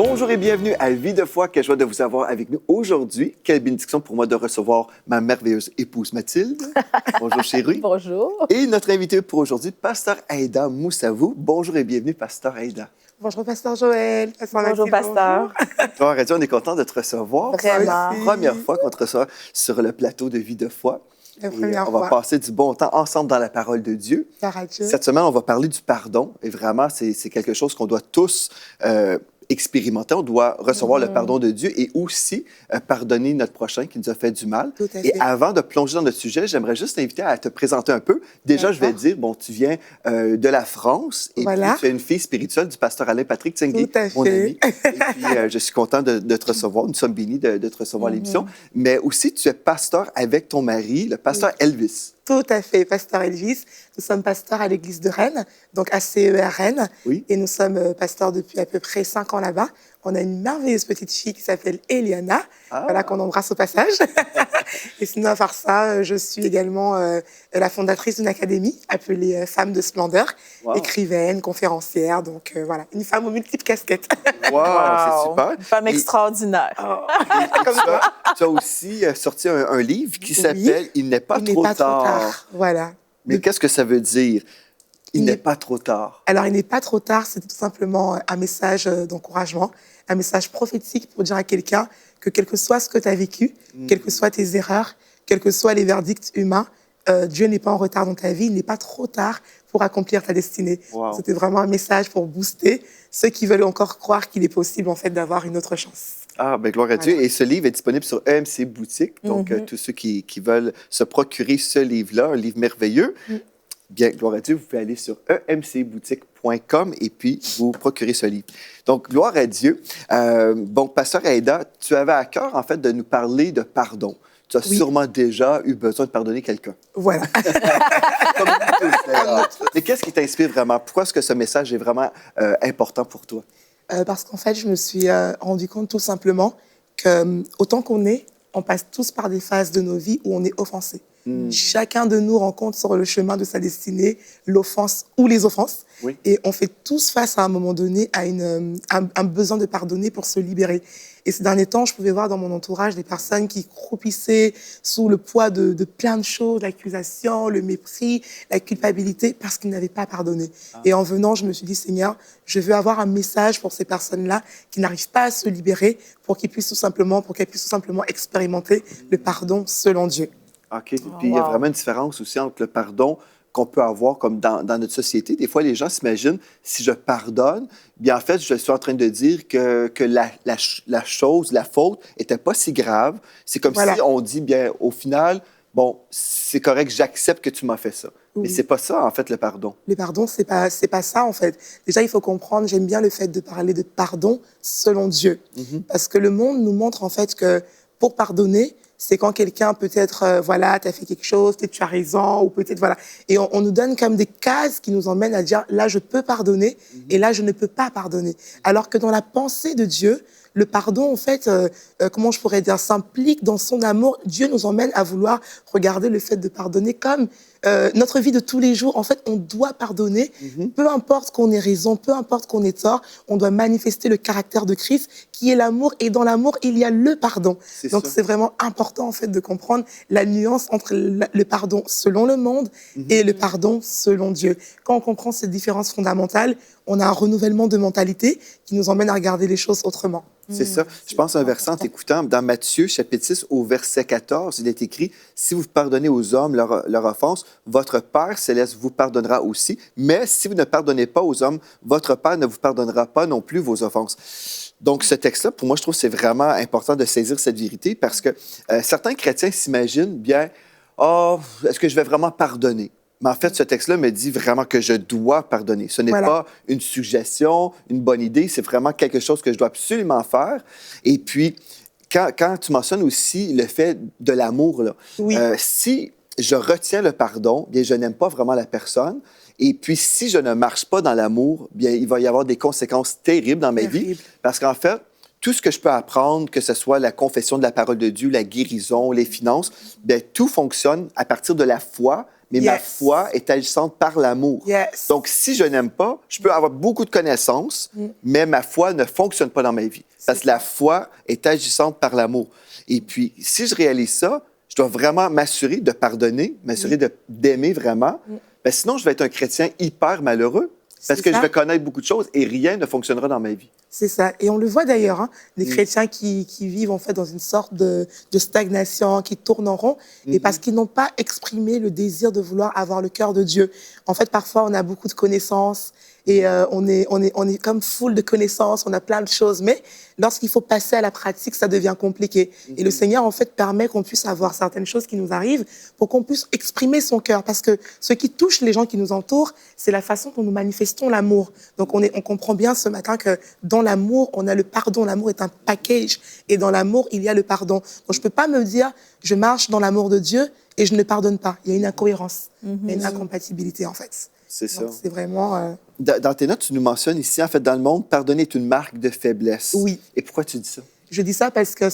Bonjour et bienvenue à Vie de foi. Quelle joie de vous avoir avec nous aujourd'hui. Quelle bénédiction pour moi de recevoir ma merveilleuse épouse Mathilde. Bonjour chérie. Bonjour. Et notre invité pour aujourd'hui, Pasteur Aïda Moussavou. Bonjour et bienvenue, Pasteur Aïda. Bonjour, Pasteur Joël. Bonjour, Pasteur. Gloire à Dieu, on est content de te recevoir. Vraiment. C'est la première fois qu'on te reçoit sur le plateau de Vie de foi. La Et première on va fois. passer du bon temps ensemble dans la parole de Dieu. Gloire à Dieu. Cette semaine, on va parler du pardon. Et vraiment, c'est quelque chose qu'on doit tous expérimenter. On doit recevoir le pardon de Dieu et aussi pardonner notre prochain qui nous a fait du mal. Tout à Et fait. avant de plonger dans notre sujet, j'aimerais juste t'inviter à te présenter un peu. Déjà, je vais D'accord. dire, bon, tu viens de la France et Voilà. puis tu es une fille spirituelle du pasteur Alain-Patrick Tsengui, Tout à mon fait. ami. Et puis, je suis content de te recevoir. Nous sommes bénis de te recevoir à l'émission. Mais aussi, tu es pasteur avec ton mari, le pasteur Elvis. Tout à fait, Pasteur Elvis. Nous sommes pasteurs à l'église de Rennes, donc à CER Rennes. Oui. Et nous sommes pasteurs depuis à peu près 5 ans là-bas. On a une merveilleuse petite fille qui s'appelle Eliana, Ah. voilà, qu'on embrasse au passage. Et sinon, à part ça, je suis également la fondatrice d'une académie appelée Femmes de Splendeur, Wow. écrivaine, conférencière. Donc voilà, une femme aux multiples casquettes. Wow, c'est super. Une femme Et- extraordinaire. Et Comme toi. tu as aussi sorti un livre qui s'appelle Il n'est pas Il n'est trop pas trop tard. tard. Voilà. Mais qu'est-ce que ça veut dire? Il n'est pas trop tard. Alors, il n'est pas trop tard, c'est tout simplement un message d'encouragement, un message prophétique pour dire à quelqu'un que quel que soit ce que tu as vécu, quelles que soient tes erreurs, quels que soient les verdicts humains, Dieu n'est pas en retard dans ta vie, il n'est pas trop tard pour accomplir ta destinée. Wow. C'était vraiment un message pour booster ceux qui veulent encore croire qu'il est possible en fait d'avoir une autre chance. Ah, ben gloire à Dieu. Et ce livre est disponible sur EMC Boutique. Donc, tous ceux qui veulent se procurer ce livre-là, un livre merveilleux, bien, gloire à Dieu, vous pouvez aller sur emcboutique.com et puis vous procurer ce livre. Donc, gloire à Dieu. Bon, Pasteur Aïda, tu avais à cœur, en fait, de nous parler de pardon. Tu as Oui. sûrement déjà eu besoin de pardonner quelqu'un. Voilà. Comme nous tous, d'ailleurs. Mais qu'est-ce qui t'inspire vraiment? Pourquoi est-ce que ce message est vraiment important pour toi? Parce qu'en fait, je me suis rendu compte tout simplement que autant qu'on est, on passe tous par des phases de nos vies où on est offensé. Chacun de nous rencontre sur le chemin de sa destinée l'offense ou les offenses. Oui. Et on fait tous face à un moment donné à un besoin de pardonner pour se libérer. Et ces derniers temps, je pouvais voir dans mon entourage des personnes qui croupissaient sous le poids de plein de choses, l'accusation, le mépris, la culpabilité, parce qu'ils n'avaient pas pardonné. Et en venant, je me suis dit, Seigneur, je veux avoir un message pour ces personnes-là qui n'arrivent pas à se libérer, pour qu'elles puissent tout simplement expérimenter le pardon selon Dieu. OK. Puis il y a wow. vraiment une différence aussi entre le pardon qu'on peut avoir comme dans notre société. Des fois, les gens s'imaginent, si je pardonne, bien en fait, je suis en train de dire que la chose, la faute, n'était pas si grave. C'est comme Voilà. si on dit, bien, au final, bon, c'est correct, j'accepte que tu m'as fait ça. Mais Oui. c'est pas ça, en fait, le pardon. Le pardon, c'est pas ça, en fait. Déjà, il faut comprendre, j'aime bien le fait de parler de pardon selon Dieu. Parce que le monde nous montre, en fait, que pour pardonner, c'est quand quelqu'un, peut-être, voilà, t'as fait quelque chose, peut-être tu as raison, ou peut-être, voilà. Et on nous donne comme des cases qui nous emmènent à dire, là, je peux pardonner, et là, je ne peux pas pardonner. Alors que dans la pensée de Dieu, le pardon, en fait, comment je pourrais dire, s'implique dans son amour. Dieu nous emmène à vouloir regarder le fait de pardonner comme notre vie de tous les jours. En fait, on doit pardonner, peu importe qu'on ait raison, peu importe qu'on ait tort, on doit manifester le caractère de Christ, qui est l'amour, et dans l'amour, il y a le pardon. C'est Donc, ça. c'est vraiment important, en fait, de comprendre la nuance entre le pardon selon le monde et le pardon selon Dieu. Quand on comprend cette différence fondamentale, on a un renouvellement de mentalité qui nous emmène à regarder les choses autrement. C'est ça. Je pense à un verset en t'écoutant. Dans Matthieu, chapitre 6, au verset 14, il est écrit « Si vous pardonnez aux hommes leur offense, votre Père céleste vous pardonnera aussi. Mais si vous ne pardonnez pas aux hommes, votre Père ne vous pardonnera pas non plus vos offenses. » Donc, ce texte-là, pour moi, je trouve que c'est vraiment important de saisir cette vérité parce que certains chrétiens s'imaginent bien « Oh, est-ce que je vais vraiment pardonner? » Mais en fait, ce texte-là me dit vraiment que je dois pardonner. Ce n'est Voilà. pas une suggestion, une bonne idée, c'est vraiment quelque chose que je dois absolument faire. Et puis, quand tu mentionnes aussi le fait de l'amour, là, Oui. si je retiens le pardon, bien, je n'aime pas vraiment la personne. Et puis, si je ne marche pas dans l'amour, bien, il va y avoir des conséquences terribles dans ma vie. Terrible. Parce qu'en fait, tout ce que je peux apprendre, que ce soit la confession de la parole de Dieu, la guérison, les finances, bien, tout fonctionne à partir de la foi, mais ma Yes. foi est agissante par l'amour. Yes. Donc, si je n'aime pas, je peux avoir beaucoup de connaissances, mais ma foi ne fonctionne pas dans ma vie. Parce que la foi est agissante par l'amour. Et puis, si je réalise ça, je dois vraiment m'assurer de pardonner, m'assurer d'aimer vraiment. Ben, sinon, je vais être un chrétien hyper malheureux parce C'est que ça. je vais connaître beaucoup de choses et rien ne fonctionnera dans ma vie. C'est ça. Et on le voit d'ailleurs, hein, des chrétiens qui vivent en fait dans une sorte de stagnation, qui tournent en rond, et parce qu'ils n'ont pas exprimé le désir de vouloir avoir le cœur de Dieu. En fait, parfois, on a beaucoup de connaissances et on est comme full de connaissances, on a plein de choses, mais lorsqu'il faut passer à la pratique, ça devient compliqué. Et le Seigneur, en fait, permet qu'on puisse avoir certaines choses qui nous arrivent pour qu'on puisse exprimer son cœur. Parce que ce qui touche les gens qui nous entourent, c'est la façon dont nous manifestons l'amour. Donc, on comprend bien ce matin que dans l'amour, on a le pardon. L'amour est un package. Et dans l'amour, il y a le pardon. Donc, je ne peux pas me dire, je marche dans l'amour de Dieu et je ne pardonne pas. Il y a une incohérence, il y a une incompatibilité, en fait. C'est ça. Donc, c'est vraiment... Dans tes notes, tu nous mentionnes ici, en fait, dans le monde, pardonner est une marque de faiblesse. Oui. Et pourquoi tu dis ça? Je dis ça parce que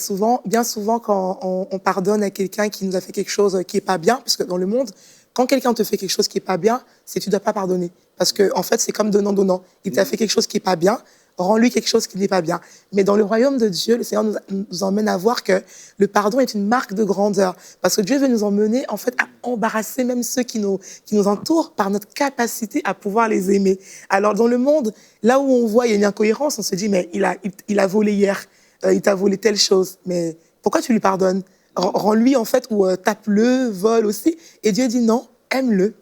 bien souvent, quand on pardonne à quelqu'un qui nous a fait quelque chose qui n'est pas bien, parce que dans le monde, quand quelqu'un te fait quelque chose qui n'est pas bien, c'est tu ne dois pas pardonner. Parce que, en fait, c'est comme donnant-donnant. Il t'a fait quelque chose qui n'est pas bien, rends-lui quelque chose qui n'est pas bien. Mais dans le royaume de Dieu, le Seigneur nous emmène à voir que le pardon est une marque de grandeur. Parce que Dieu veut nous emmener, en fait, à embarrasser même ceux qui nous entourent par notre capacité à pouvoir les aimer. Alors, dans le monde, là où on voit il y a une incohérence, on se dit, mais il a volé hier, il t'a volé telle chose. Mais pourquoi tu lui pardonnes? Rends-lui, en fait, ou tape-le, vole aussi. Et Dieu dit non, aime-le.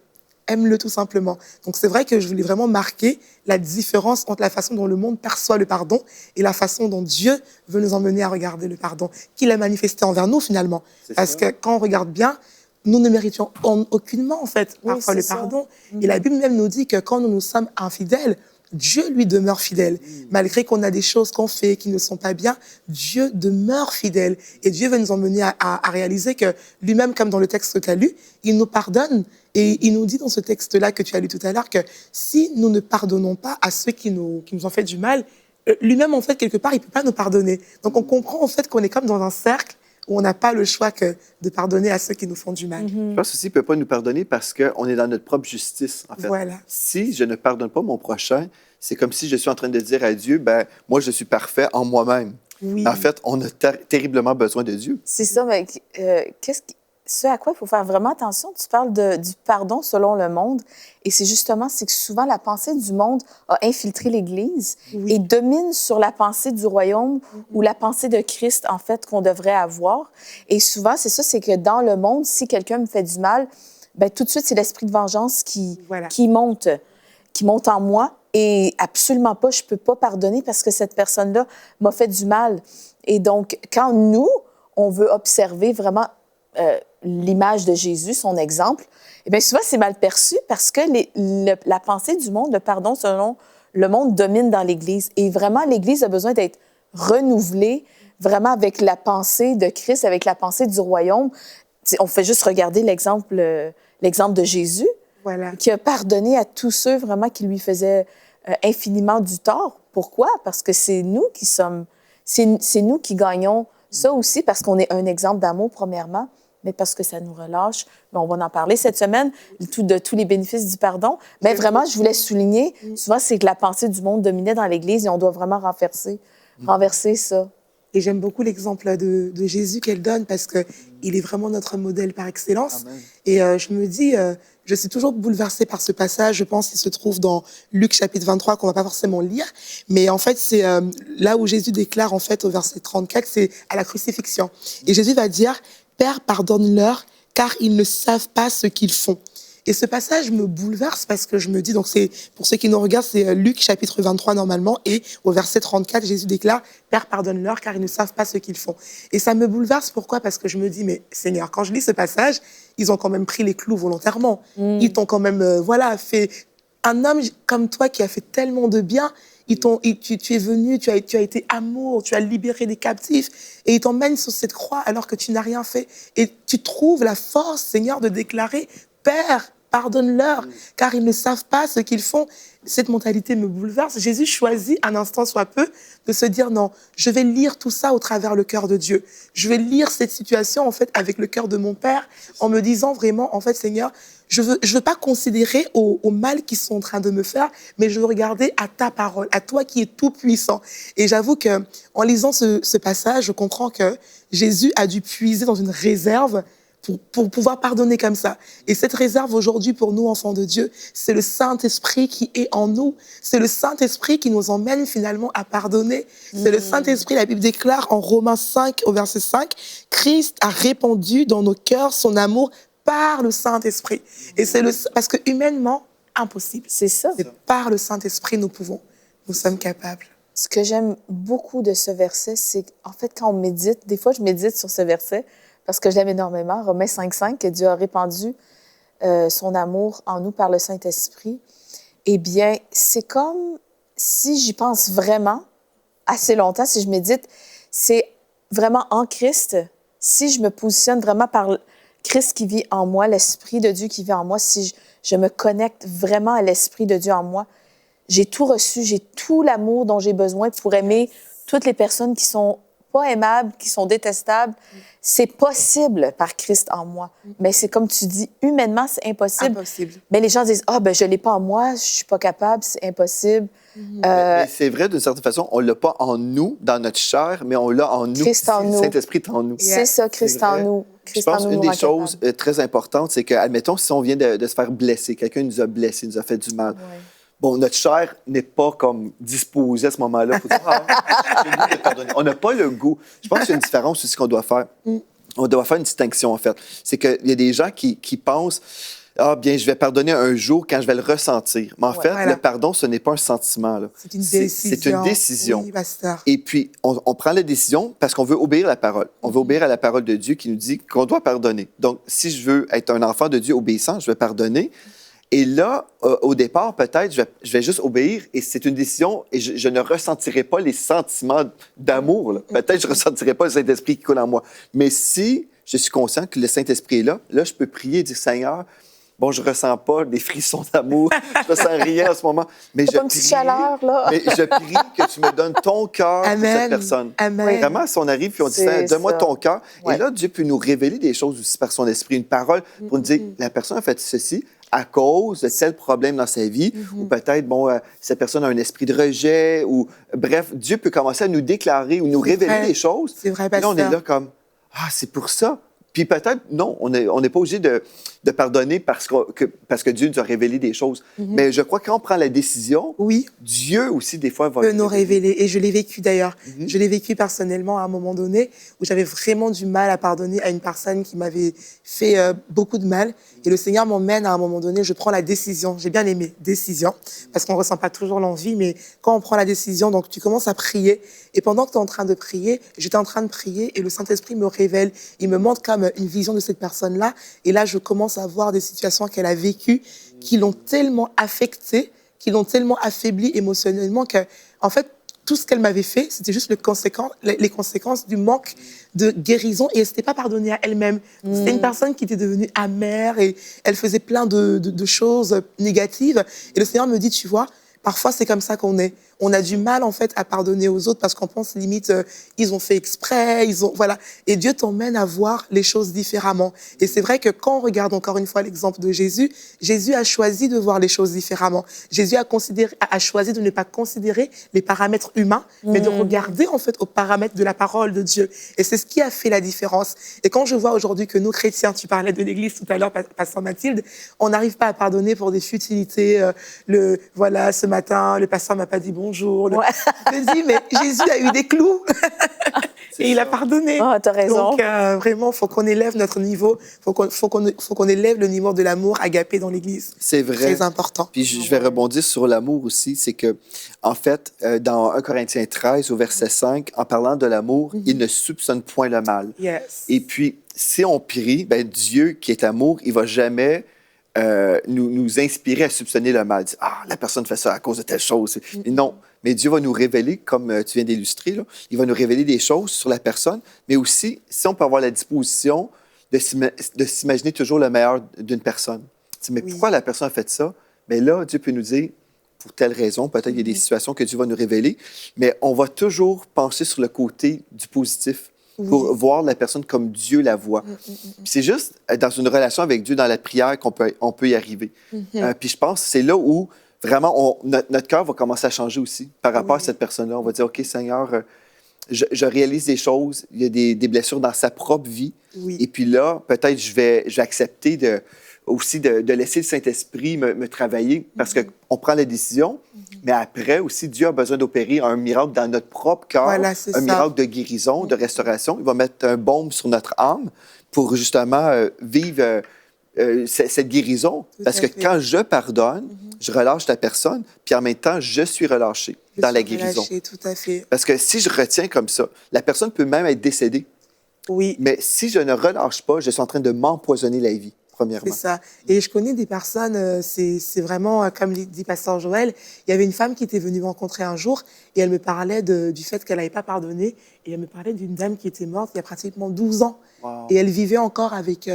Aime-le tout simplement. Donc, c'est vrai que je voulais vraiment marquer la différence entre la façon dont le monde perçoit le pardon et la façon dont Dieu veut nous emmener à regarder le pardon, qu'il a manifesté envers nous, finalement. Parce que quand on regarde bien, nous ne méritions aucunement, en fait, parfois le pardon. Et la Bible même nous dit que quand nous nous sommes infidèles, Dieu lui demeure fidèle. Malgré qu'on a des choses qu'on fait qui ne sont pas bien, Dieu demeure fidèle. Et Dieu veut nous emmener à réaliser que lui-même, comme dans le texte que tu as lu, il nous pardonne. Et il nous dit dans ce texte-là que tu as lu tout à l'heure que si nous ne pardonnons pas à ceux qui nous ont fait du mal, lui-même, en fait, quelque part, il ne peut pas nous pardonner. Donc, on comprend, en fait, qu'on est comme dans un cercle où on n'a pas le choix que de pardonner à ceux qui nous font du mal. Je pense aussi qu'il ne peut pas nous pardonner parce qu'on est dans notre propre justice, en fait. Voilà. Si je ne pardonne pas mon prochain, c'est comme si je suis en train de dire à Dieu, ben moi, je suis parfait en moi-même. Oui. En fait, on a terriblement besoin de Dieu. C'est ça, mais ce à quoi il faut faire vraiment attention, tu parles du pardon selon le monde, et c'est que souvent la pensée du monde a infiltré l'Église et domine sur la pensée du royaume ou la pensée de Christ, en fait, qu'on devrait avoir. Et souvent, c'est que dans le monde, si quelqu'un me fait du mal, ben tout de suite, c'est l'esprit de vengeance qui monte en moi. Et absolument pas, je peux pas pardonner parce que cette personne-là m'a fait du mal. Et donc, quand nous, on veut observer vraiment l'image de Jésus, son exemple, eh bien souvent, c'est mal perçu parce que la pensée du monde, le pardon selon le monde, domine dans l'Église. Et vraiment, l'Église a besoin d'être renouvelée vraiment avec la pensée de Christ, avec la pensée du royaume. On fait juste regarder l'exemple de Jésus, qui a pardonné à tous ceux vraiment qui lui faisaient infiniment du tort. Pourquoi? Parce que c'est nous qui gagnons ça aussi, parce qu'on est un exemple d'amour, premièrement, mais parce que ça nous relâche. Mais on va en parler cette semaine, de tous les bénéfices du pardon. Mais vraiment, je voulais souligner, souvent, c'est que la pensée du monde dominait dans l'Église et on doit vraiment renverser ça. Et j'aime beaucoup l'exemple de Jésus qu'elle donne parce qu'il est vraiment notre modèle par excellence. Amen. Et je me dis, je suis toujours bouleversée par ce passage. Je pense qu'il se trouve dans Luc chapitre 23, qu'on ne va pas forcément lire. Mais en fait, c'est là où Jésus déclare, en fait, au verset 34, c'est à la crucifixion. Et Jésus va dire, « Père, pardonne-leur, car ils ne savent pas ce qu'ils font. » Et ce passage me bouleverse parce que je me dis, donc c'est pour ceux qui nous regardent, c'est Luc chapitre 23 normalement, et au verset 34, Jésus déclare, « Père, pardonne-leur, car ils ne savent pas ce qu'ils font. » Et ça me bouleverse, pourquoi? Parce que je me dis, mais Seigneur, quand je lis ce passage, ils ont quand même pris les clous volontairement. Ils t'ont quand même, fait... Un homme comme toi qui a fait tellement de bien, tu es venu, tu as été amour, tu as libéré des captifs, et ils t'emmènent sur cette croix alors que tu n'as rien fait. Et tu trouves la force, Seigneur, de déclarer, « Père, pardonne-leur, car ils ne savent pas ce qu'ils font. Cette mentalité me bouleverse. Jésus choisit, un instant soit peu, de se dire non, je vais lire tout ça au travers le cœur de Dieu. Je vais lire cette situation, en fait, avec le cœur de mon Père, en me disant vraiment, en fait, Seigneur, je veux pas considérer au mal qu'ils sont en train de me faire, mais je veux regarder à ta parole, à toi qui es tout puissant. Et j'avoue que, en lisant ce passage, je comprends que Jésus a dû puiser dans une réserve pour pouvoir pardonner comme ça. Et cette réserve aujourd'hui pour nous, enfants de Dieu, c'est le Saint-Esprit qui est en nous. C'est le Saint-Esprit qui nous emmène finalement à pardonner. C'est le Saint-Esprit, la Bible déclare en Romains 5, au verset 5, Christ a répandu dans nos cœurs son amour par le Saint-Esprit. Et c'est parce que humainement, impossible. C'est ça. C'est par le Saint-Esprit nous sommes capables. Ce que j'aime beaucoup de ce verset, c'est qu'en fait, quand on médite, des fois, je médite sur ce verset parce que je l'aime énormément, Romains 5,5, que Dieu a répandu son amour en nous par le Saint-Esprit. Eh bien, c'est comme si j'y pense vraiment assez longtemps, si je médite, c'est vraiment en Christ, si je me positionne vraiment par Christ qui vit en moi, l'Esprit de Dieu qui vit en moi, si je me connecte vraiment à l'Esprit de Dieu en moi, j'ai tout reçu, j'ai tout l'amour dont j'ai besoin pour aimer toutes les personnes qui sont pas aimables, qui sont détestables. C'est possible par Christ en moi. Mais c'est comme tu dis, humainement, c'est impossible. Impossible. Mais les gens disent, ben je l'ai pas en moi, je suis pas capable, c'est impossible. Mais c'est vrai, d'une certaine façon, on l'a pas en nous, dans notre chair, mais on l'a en nous. Christ en nous. Le Saint-Esprit est en nous. C'est ça, Christ en nous. Je Christ en pense nous qu'une nous des rend choses capable. très importantes, c'est que, admettons, si on vient de se faire blesser, quelqu'un nous a blessés, nous a fait du mal. Ouais. Bon, notre chair n'est pas comme disposée à ce moment-là pour dire, j'ai le goût de pardonner. On n'a pas le goût. Je pense qu'il y a une différence aussi qu'on doit faire. On doit faire une distinction, en fait. C'est qu'il y a des gens qui pensent, bien, je vais pardonner un jour quand je vais le ressentir. Mais en fait, voilà. le pardon, ce n'est pas un sentiment. Là. C'est une décision. C'est une décision. Oui, pasteur. Et puis, on prend la décision parce qu'on veut obéir à la parole. On veut obéir à la parole de Dieu qui nous dit qu'on doit pardonner. Donc, si je veux être un enfant de Dieu obéissant, je vais pardonner. Et là, au départ, peut-être, je vais juste obéir et c'est une décision et je ne ressentirai pas les sentiments d'amour. Là. Peut-être que je ne ressentirai pas le Saint-Esprit qui coule en moi. Mais si je suis conscient que le Saint-Esprit est là, je peux prier et dire, Seigneur, bon, je ne ressens pas des frissons d'amour, je ne ressens rien en ce moment, mais Pas une petite chaleur, là. mais je prie que tu me donnes ton cœur pour cette personne. Amen. Vraiment, si on arrive et on dit, C'est donne-moi ça. ton cœur. Ouais. Et là, Dieu peut nous révéler des choses aussi par son esprit, une parole pour nous dire, la personne a fait ceci à cause de tel problème dans sa vie, ou peut-être, cette personne a un esprit de rejet, ou bref, Dieu peut commencer à nous déclarer ou nous révéler vrai. des choses. C'est vrai, Et là, on est pasteur. là comme, c'est pour ça. Puis peut-être, non, on n'est pas obligé de pardonner parce que Dieu nous a révélé des choses. Mais je crois que quand on prend la décision, Oui. Dieu aussi, des fois, va Peut nous révéler. Et je l'ai vécu d'ailleurs. Mhm. Je l'ai vécu personnellement à un moment donné où j'avais vraiment du mal à pardonner à une personne qui m'avait fait beaucoup de mal. Et le Seigneur m'emmène à un moment donné, je prends la décision. J'ai bien aimé, décision, parce qu'on ne ressent pas toujours l'envie, mais quand on prend la décision, donc tu commences à prier. Et pendant que tu es en train de prier, j'étais en train de prier et le Saint-Esprit me révèle. Il me montre comme une vision de cette personne-là. Et là, je commence à voir des situations qu'elle a vécues qui l'ont tellement affectée, qui l'ont tellement affaiblie émotionnellement que, en fait, tout ce qu'elle m'avait fait, c'était juste les conséquences du manque de guérison et elle ne s'était pas pardonnée à elle-même. C'était une personne qui était devenue amère et elle faisait plein de choses négatives. Et le Seigneur me dit, tu vois, parfois c'est comme ça qu'on est. On a du mal en fait à pardonner aux autres parce qu'on pense limite ils ont fait exprès, voilà. Et Dieu t'emmène à voir les choses différemment. Et c'est vrai que quand on regarde encore une fois l'exemple de Jésus, Jésus a choisi de voir les choses différemment. Jésus a choisi de ne pas considérer les paramètres humains, mais de regarder en fait aux paramètres de la parole de Dieu. Et c'est ce qui a fait la différence. Et quand je vois aujourd'hui que nous chrétiens, tu parlais de l'Église tout à l'heure, pasteur Mathilde, on n'arrive pas à pardonner pour des futilités. Voilà, ce matin, le pasteur m'a pas dit bonjour. Ouais. Je me dis, mais Jésus a eu des clous et il a pardonné. Ah, t'as raison. Donc, vraiment, il faut qu'on élève notre niveau, faut qu'on élève le niveau de l'amour agapé dans l'Église. C'est vrai. Très important. Puis je vais rebondir sur l'amour aussi. C'est que, en fait, dans 1 Corinthiens 13, au verset 5, en parlant de l'amour, il ne soupçonne point le mal. Yes. Et puis, si on prie, Dieu, qui est amour, il va jamais nous inspirer à soupçonner le mal. Dire, la personne fait ça à cause de telle chose. Non, mais Dieu va nous révéler, comme tu viens d'illustrer, là, il va nous révéler des choses sur la personne, mais aussi, si on peut avoir la disposition de s'imaginer toujours le meilleur d'une personne. dis, mais Oui. pourquoi la personne a fait ça? Mais là, Dieu peut nous dire, pour telle raison, peut-être qu'il y a des situations que Dieu va nous révéler, mais on va toujours pencher sur le côté du positif pour voir la personne comme Dieu la voit. Puis c'est juste dans une relation avec Dieu, dans la prière, on peut y arriver. Puis je pense que c'est là où vraiment notre cœur va commencer à changer aussi par rapport à cette personne-là. On va dire, OK, Seigneur, je réalise des choses, il y a des blessures dans sa propre vie. Et puis là, peut-être je vais accepter aussi de laisser le Saint-Esprit me travailler parce qu'on prend la décision, mais après aussi, Dieu a besoin d'opérer un miracle dans notre propre cœur, Voilà, c'est ça. miracle de guérison, de restauration. Il va mettre un baume sur notre âme pour justement vivre cette guérison. Parce que quand je pardonne, je relâche la personne, puis en même temps, je suis relâché dans la guérison. Relâché, tout à fait. Parce que si je retiens comme ça, la personne peut même être décédée. Oui. Mais si je ne relâche pas, je suis en train de m'empoisonner la vie, premièrement. C'est ça. Et je connais des personnes, c'est vraiment, comme dit Pasteur Joël, il y avait une femme qui était venue me rencontrer un jour et elle me parlait du fait qu'elle n'avait pas pardonné. Et elle me parlait d'une dame qui était morte il y a pratiquement 12 ans. Wow. Et elle vivait encore avec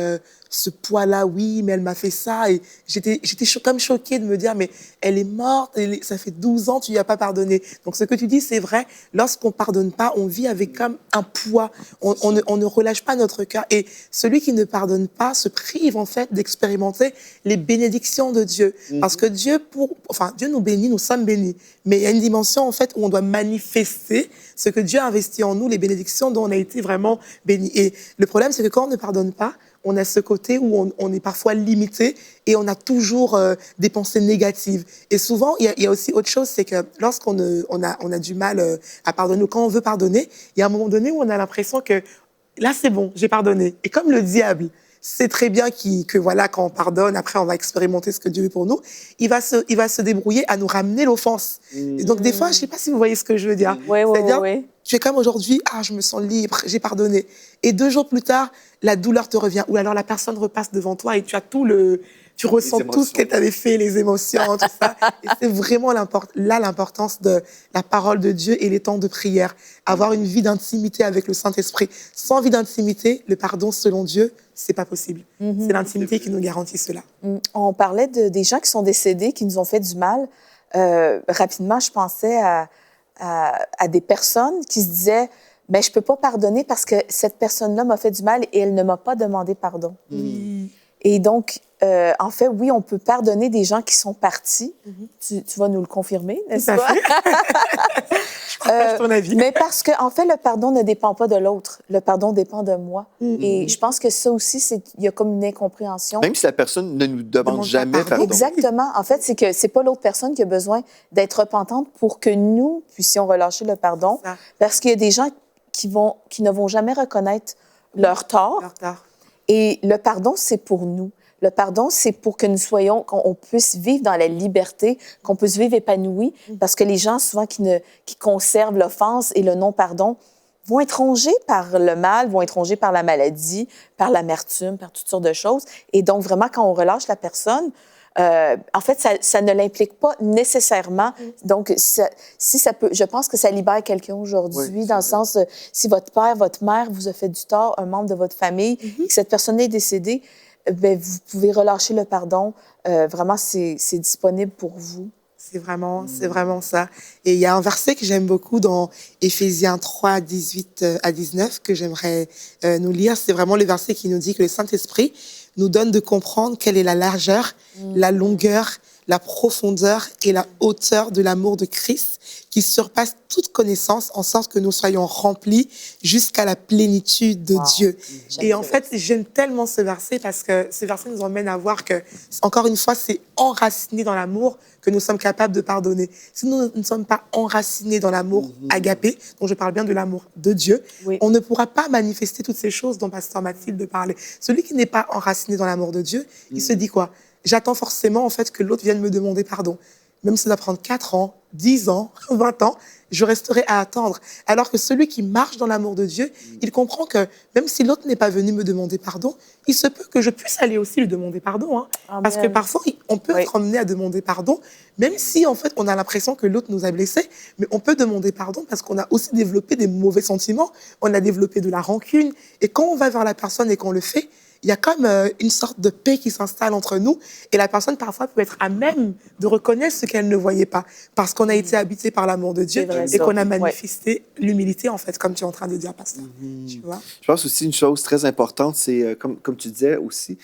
ce poids-là, oui, mais elle m'a fait ça. Et j'étais comme choquée de me dire, mais elle est morte, ça fait 12 ans, tu lui as pas pardonné. Donc ce que tu dis, c'est vrai, lorsqu'on pardonne pas, on vit avec comme un poids. On ne relâche pas notre cœur. Et celui qui ne pardonne pas se prive en fait d'expérimenter les bénédictions de Dieu. Parce que Dieu nous bénit, nous sommes bénis. Mais il y a une dimension en fait où on doit manifester ce que Dieu a investi en nous, les bénédictions dont on a été vraiment bénis. Et le problème, c'est que quand on ne pardonne pas, on a ce côté où on est parfois limité et on a toujours des pensées négatives. Et souvent, il y a aussi autre chose, c'est que lorsqu'on a du mal à pardonner, ou quand on veut pardonner, il y a un moment donné où on a l'impression que là, c'est bon, j'ai pardonné. Et comme le diable sait très bien que voilà, quand on pardonne, après, on va expérimenter ce que Dieu veut pour nous, il va se débrouiller à nous ramener l'offense. Et donc, des fois, je ne sais pas si vous voyez ce que je veux dire. C'est-à-dire, tu es comme aujourd'hui, je me sens libre, j'ai pardonné. Et 2 jours plus tard, la douleur te revient. Ou alors la personne repasse devant toi et tu as tu ressens tout ce qu'elle t'avait fait, les émotions, tout ça. Et c'est vraiment l'importance de la parole de Dieu et les temps de prière. Avoir une vie d'intimité avec le Saint-Esprit. Sans vie d'intimité, le pardon selon Dieu, c'est pas possible. C'est l'intimité qui nous garantit cela. On parlait des gens qui sont décédés, qui nous ont fait du mal. Rapidement, je pensais à des personnes qui se disaient ben, je peux pas pardonner parce que cette personne-là m'a fait du mal et elle ne m'a pas demandé pardon. Et donc, en fait, oui, on peut pardonner des gens qui sont partis. Tu vas nous le confirmer, n'est-ce pas? Je partage ton avis. Mais parce que, en fait, le pardon ne dépend pas de l'autre. Le pardon dépend de moi. Et je pense que ça aussi, il y a comme une incompréhension. Même si la personne ne nous demande jamais pardon. Exactement. En fait, c'est que c'est pas l'autre personne qui a besoin d'être repentante pour que nous puissions relâcher le pardon. Parce qu'il y a des gens qui ne vont jamais reconnaître leur tort. Et le pardon, c'est pour nous. Le pardon, c'est pour que nous soyons, qu'on puisse vivre dans la liberté, qu'on puisse vivre épanoui, parce que les gens, souvent, qui conservent l'offense et le non-pardon, vont être rongés par le mal, vont être rongés par la maladie, par l'amertume, par toutes sortes de choses. Et donc, vraiment, quand on relâche la personne, en fait, ça ne l'implique pas nécessairement. Donc, si ça peut, je pense que ça libère quelqu'un aujourd'hui, dans le sens, si votre père, votre mère vous a fait du tort, un membre de votre famille, et que cette personne est décédée, ben, vous pouvez relâcher le pardon. Vraiment, c'est disponible pour vous. C'est vraiment ça. Et il y a un verset que j'aime beaucoup dans Éphésiens 3, 18 à 19, que j'aimerais nous lire. C'est vraiment le verset qui nous dit que le Saint-Esprit nous donne de comprendre quelle est la largeur, la longueur, la profondeur et la hauteur de l'amour de Christ qui surpasse toute connaissance en sorte que nous soyons remplis jusqu'à la plénitude de Dieu. Et en fait, j'aime tellement ce verset parce que ce verset nous emmène à voir que, encore une fois, c'est enraciné dans l'amour que nous sommes capables de pardonner. Si nous ne sommes pas enracinés dans l'amour agapé, dont je parle bien de l'amour de Dieu, on ne pourra pas manifester toutes ces choses dont Pasteur Mathilde parlait. Celui qui n'est pas enraciné dans l'amour de Dieu, il se dit quoi? J'attends forcément en fait que l'autre vienne me demander pardon. Même si ça va prendre 4 ans, 10 ans, 20 ans, je resterai à attendre. Alors que celui qui marche dans l'amour de Dieu, il comprend que même si l'autre n'est pas venu me demander pardon, il se peut que je puisse aller aussi lui demander pardon. Hein. Parce que parfois, on peut être emmené à demander pardon, même si en fait on a l'impression que l'autre nous a blessés, mais on peut demander pardon parce qu'on a aussi développé des mauvais sentiments, on a développé de la rancune. Et quand on va vers la personne et qu'on le fait, il y a comme une sorte de paix qui s'installe entre nous. Et la personne, parfois, peut être à même de reconnaître ce qu'elle ne voyait pas. Parce qu'on a été habité par l'amour de Dieu et qu'on a manifesté l'humilité, en fait, comme tu es en train de dire, pasteur. Tu vois? Je pense aussi une chose très importante, c'est, comme tu disais aussi,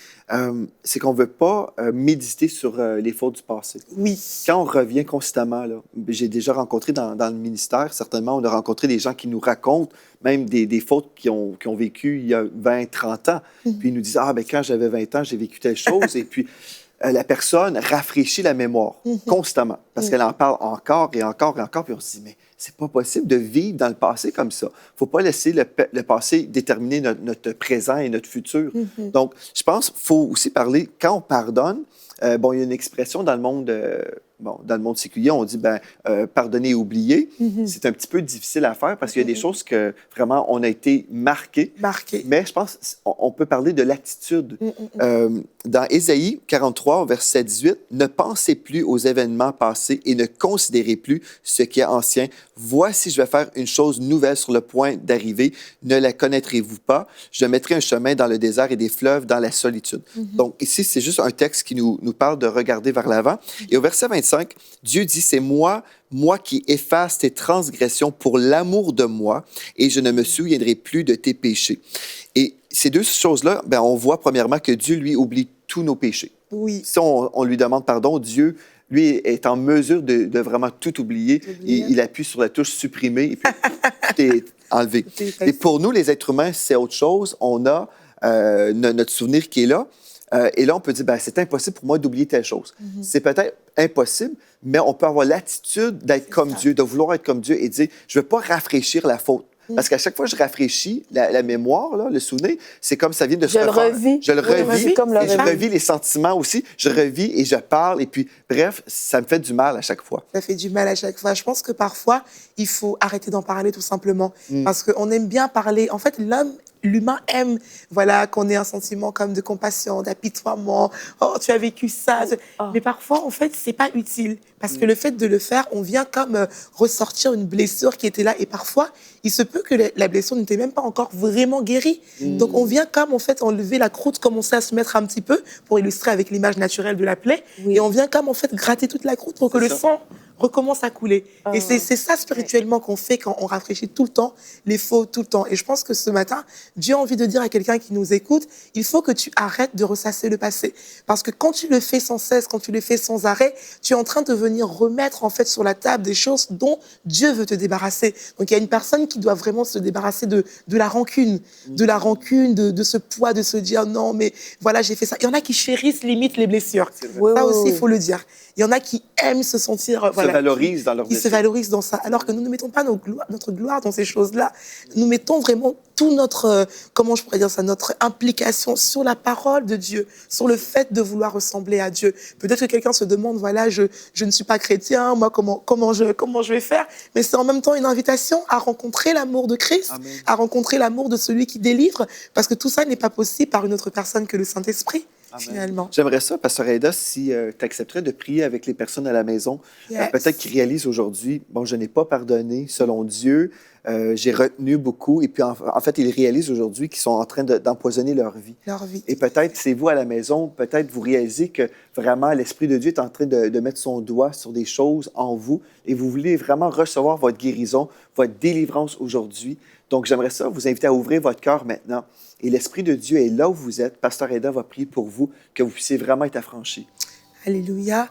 c'est qu'on ne veut pas méditer sur les fautes du passé. Oui. Quand on revient constamment, là, j'ai déjà rencontré dans le ministère, certainement, on a rencontré des gens qui nous racontent même des fautes qu'ils ont vécues il y a 20, 30 ans. Puis ils nous disent, ah, ben quand j'avais 20 ans, j'ai vécu telle chose. Et puis, la personne rafraîchit la mémoire constamment parce qu'elle en parle encore et encore et encore. Puis on se dit, mais c'est pas possible de vivre dans le passé comme ça. Faut pas laisser le passé déterminer notre présent et notre futur. Donc, je pense qu'il faut aussi parler, quand on pardonne, bon, il y a une expression dans le monde, dans le monde séculier, on dit, pardonner et oublier. C'est un petit peu difficile à faire parce qu'il y a des choses que vraiment, on a été marqués. Mais je pense on peut parler de l'attitude. Dans Ésaïe 43, verset 18, « Ne pensez plus aux événements passés et ne considérez plus ce qui est ancien. Voici, je vais faire une chose nouvelle sur le point d'arriver. Ne la connaîtrez-vous pas? Je mettrai un chemin dans le désert et des fleuves dans la solitude. Donc, ici, c'est juste un texte qui nous parle de regarder vers l'avant. Et au verset 25, Dieu dit, « C'est moi qui efface tes transgressions pour l'amour de moi, et je ne me souviendrai plus de tes péchés. » Et ces deux choses-là, on voit premièrement que Dieu, lui, oublie tous nos péchés. Oui. Si on lui demande pardon, Dieu, lui, est en mesure de vraiment tout oublier. Il appuie sur la touche supprimer et puis tout est enlevé. Et pour nous, les êtres humains, c'est autre chose. On a notre souvenir qui est là. Et là, on peut dire, c'est impossible pour moi d'oublier telle chose. C'est peut-être impossible, mais on peut avoir l'attitude d'être comme Dieu, de vouloir être comme Dieu et dire, je ne veux pas rafraîchir la faute. Parce qu'à chaque fois que je rafraîchis la mémoire, là, le souvenir, c'est comme ça vient de se refaire. Je le revis. Et je revis les sentiments aussi. Je revis et je parle. Et puis, bref, ça me fait du mal à chaque fois. Ça fait du mal à chaque fois. Je pense que parfois, il faut arrêter d'en parler tout simplement. Parce qu'on aime bien parler. En fait, l'humain aime, qu'on ait un sentiment comme de compassion, d'apitoiement. Oh, tu as vécu ça. Mais parfois, en fait, c'est pas utile. Parce que le fait de le faire, on vient comme ressortir une blessure qui était là. Et parfois, il se peut que la blessure n'était même pas encore vraiment guérie. Donc, on vient comme, en fait, enlever la croûte, commencer à se mettre un petit peu, pour illustrer avec l'image naturelle de la plaie. Et on vient comme, en fait, gratter toute la croûte pour que le sang recommence à couler. Et c'est ça spirituellement qu'on fait quand on rafraîchit tout le temps les fautes, tout le temps. Et je pense que ce matin, Dieu a envie de dire à quelqu'un qui nous écoute, il faut que tu arrêtes de ressasser le passé. Parce que quand tu le fais sans cesse, quand tu le fais sans arrêt, tu es en train de venir remettre en fait sur la table des choses dont Dieu veut te débarrasser. Donc il y a une personne qui doit vraiment se débarrasser de la rancune, de ce poids, de se dire non, mais voilà, j'ai fait ça. Il y en a qui chérissent limite les blessures. Ça aussi, il faut le dire. Il y en a qui aiment se sentir... Ils se valorisent dans leur blessure. Ils se valorisent dans ça. Alors que nous ne mettons pas notre gloire dans ces choses-là. Nous mettons vraiment tout notre, comment je pourrais dire ça, notre implication sur la parole de Dieu, sur le fait de vouloir ressembler à Dieu. Peut-être que quelqu'un se demande, voilà, je ne suis pas chrétien, moi, comment je vais faire? Mais c'est en même temps une invitation à rencontrer l'amour de Christ, Amen. À rencontrer l'amour de celui qui délivre, parce que tout ça n'est pas possible par une autre personne que le Saint-Esprit. Finalement. J'aimerais ça, Pasteur Aida, si tu accepterais de prier avec les personnes à la maison, peut-être qu'ils réalisent aujourd'hui, bon, je n'ai pas pardonné selon Dieu, j'ai retenu beaucoup, et puis en fait, ils réalisent aujourd'hui qu'ils sont en train d'empoisonner leur vie. Et peut-être, c'est vous à la maison, peut-être vous réalisez que vraiment l'Esprit de Dieu est en train de mettre son doigt sur des choses en vous, et vous voulez vraiment recevoir votre guérison, votre délivrance aujourd'hui. Donc, j'aimerais ça vous inviter à ouvrir votre cœur maintenant. Et l'Esprit de Dieu est là où vous êtes. Pasteur Aida va prier pour vous, que vous puissiez vraiment être affranchis. Alléluia.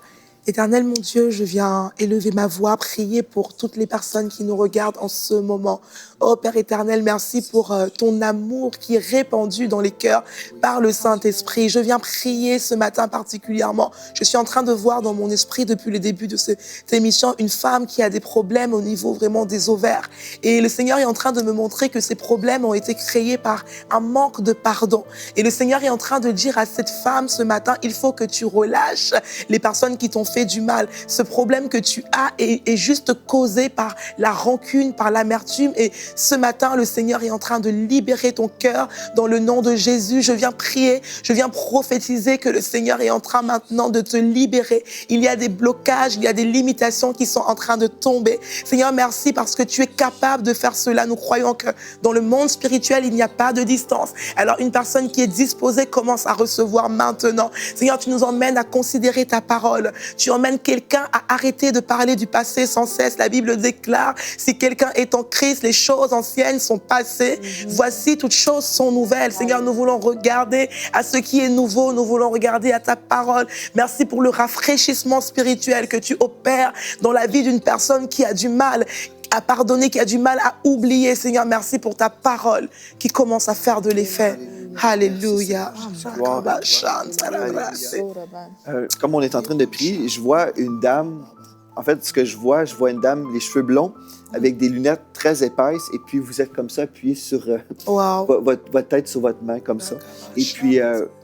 Éternel, mon Dieu, je viens élever ma voix, prier pour toutes les personnes qui nous regardent en ce moment. Oh Père éternel, merci pour ton amour qui est répandu dans les cœurs par le Saint-Esprit. Je viens prier ce matin particulièrement. Je suis en train de voir dans mon esprit depuis le début de cette émission une femme qui a des problèmes au niveau vraiment des ovaires. Et le Seigneur est en train de me montrer que ces problèmes ont été créés par un manque de pardon. Et le Seigneur est en train de dire à cette femme ce matin, il faut que tu relâches les personnes qui t'ont fait du mal. Ce problème que tu as est juste causé par la rancune, par l'amertume. Et ce matin, le Seigneur est en train de libérer ton cœur dans le nom de Jésus. Je viens prier, je viens prophétiser que le Seigneur est en train maintenant de te libérer. Il y a des blocages, il y a des limitations qui sont en train de tomber. Seigneur, merci parce que tu es capable de faire cela. Nous croyons que dans le monde spirituel, il n'y a pas de distance. Alors une personne qui est disposée commence à recevoir maintenant. Seigneur, tu nous emmènes à considérer ta parole. Tu emmènes quelqu'un à arrêter de parler du passé sans cesse. La Bible déclare, si quelqu'un est en Christ, les choses anciennes sont passées. Voici, toutes choses sont nouvelles. Seigneur, nous voulons regarder à ce qui est nouveau. Nous voulons regarder à ta parole. Merci pour le rafraîchissement spirituel que tu opères dans la vie d'une personne qui a du mal à pardonner, qui a du mal à oublier. Seigneur, merci pour ta parole qui commence à faire de l'effet. Alléluia. Comme on est en train de prier, je vois une dame. En fait, ce que je vois une dame, les cheveux blonds, avec des lunettes très épaisses, et puis vous êtes comme ça, appuyé sur votre tête sur votre main, comme ça. Et puis,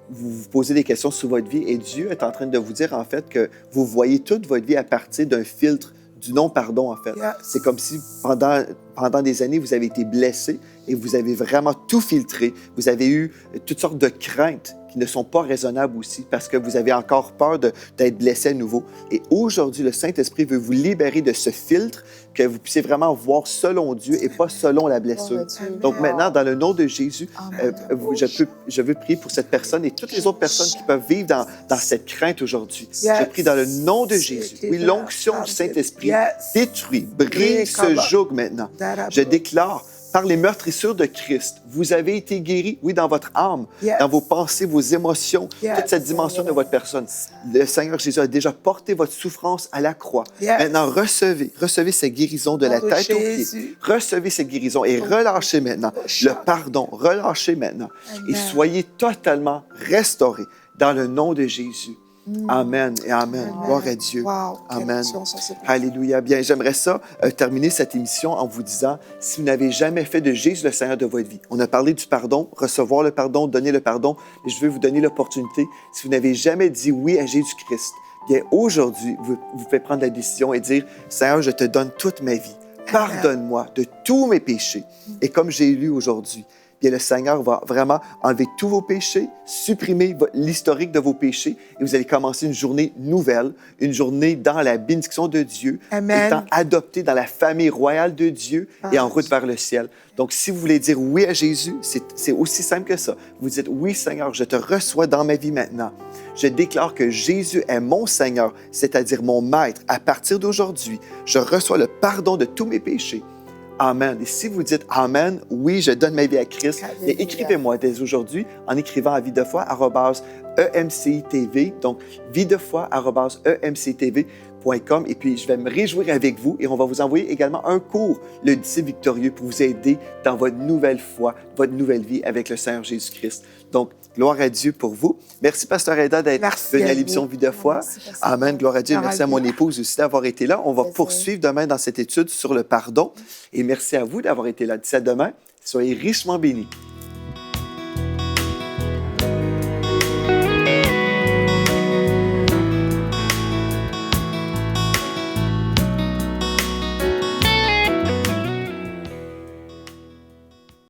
vous vous posez des questions sur votre vie, et Dieu est en train de vous dire, en fait, que vous voyez toute votre vie à partir d'un filtre du non-pardon, en fait. Yes. C'est comme si, pendant des années, vous avez été blessé et vous avez vraiment tout filtré. Vous avez eu toutes sortes de craintes qui ne sont pas raisonnables aussi parce que vous avez encore peur d'être blessé à nouveau. Et aujourd'hui, le Saint-Esprit veut vous libérer de ce filtre, que vous puissiez vraiment voir selon Dieu et pas selon la blessure. Donc maintenant, dans le nom de Jésus, je veux prier pour cette personne et toutes les autres personnes qui peuvent vivre dans cette crainte aujourd'hui. Je prie dans le nom de Jésus. Oui, l'onction du Saint-Esprit détruit, brise ce joug maintenant. Je déclare, par les meurtrissures de Christ, vous avez été guéris, oui, dans votre âme, dans vos pensées, vos émotions, toute cette dimension de votre personne. Le Seigneur Jésus a déjà porté votre souffrance à la croix. Maintenant, recevez cette guérison de la tête aux pieds. Recevez cette guérison et relâchez maintenant le pardon. Relâchez maintenant et soyez totalement restaurés dans le nom de Jésus. Amen et amen. Gloire à Dieu. Amen. Alléluia. Bien, j'aimerais ça terminer cette émission en vous disant, si vous n'avez jamais fait de Jésus le Seigneur de votre vie, on a parlé du pardon, recevoir le pardon, donner le pardon, et je veux vous donner l'opportunité, si vous n'avez jamais dit oui à Jésus-Christ, bien aujourd'hui, vous pouvez prendre la décision et dire, Seigneur, je te donne toute ma vie. Pardonne-moi de tous mes péchés. Et comme j'ai lu aujourd'hui, bien, le Seigneur va vraiment enlever tous vos péchés, supprimer l'historique de vos péchés et vous allez commencer une journée nouvelle, une journée dans la bénédiction de Dieu, étant adopté dans la famille royale de Dieu et en route vers le ciel. Donc, si vous voulez dire oui à Jésus, c'est aussi simple que ça. Vous dites, oui Seigneur, je te reçois dans ma vie maintenant. Je déclare que Jésus est mon Seigneur, c'est-à-dire mon Maître. À partir d'aujourd'hui, je reçois le pardon de tous mes péchés. Amen. Et si vous dites Amen, oui, je donne ma vie à Christ, et écrivez-moi dès aujourd'hui en écrivant à videfoi@emcitv, donc videfoi@emctv.com, et puis je vais me réjouir avec vous et on va vous envoyer également un cours, le disciple victorieux, pour vous aider dans votre nouvelle foi, votre nouvelle vie avec le Seigneur Jésus-Christ. Donc, gloire à Dieu pour vous. Merci, Pasteur Aida, d'être venu à l'émission Vie de foi. Amen. Gloire à Dieu. Merci à mon épouse aussi d'avoir été là. On va poursuivre demain dans cette étude sur le pardon. Et merci à vous d'avoir été là. D'ici à demain, soyez richement bénis.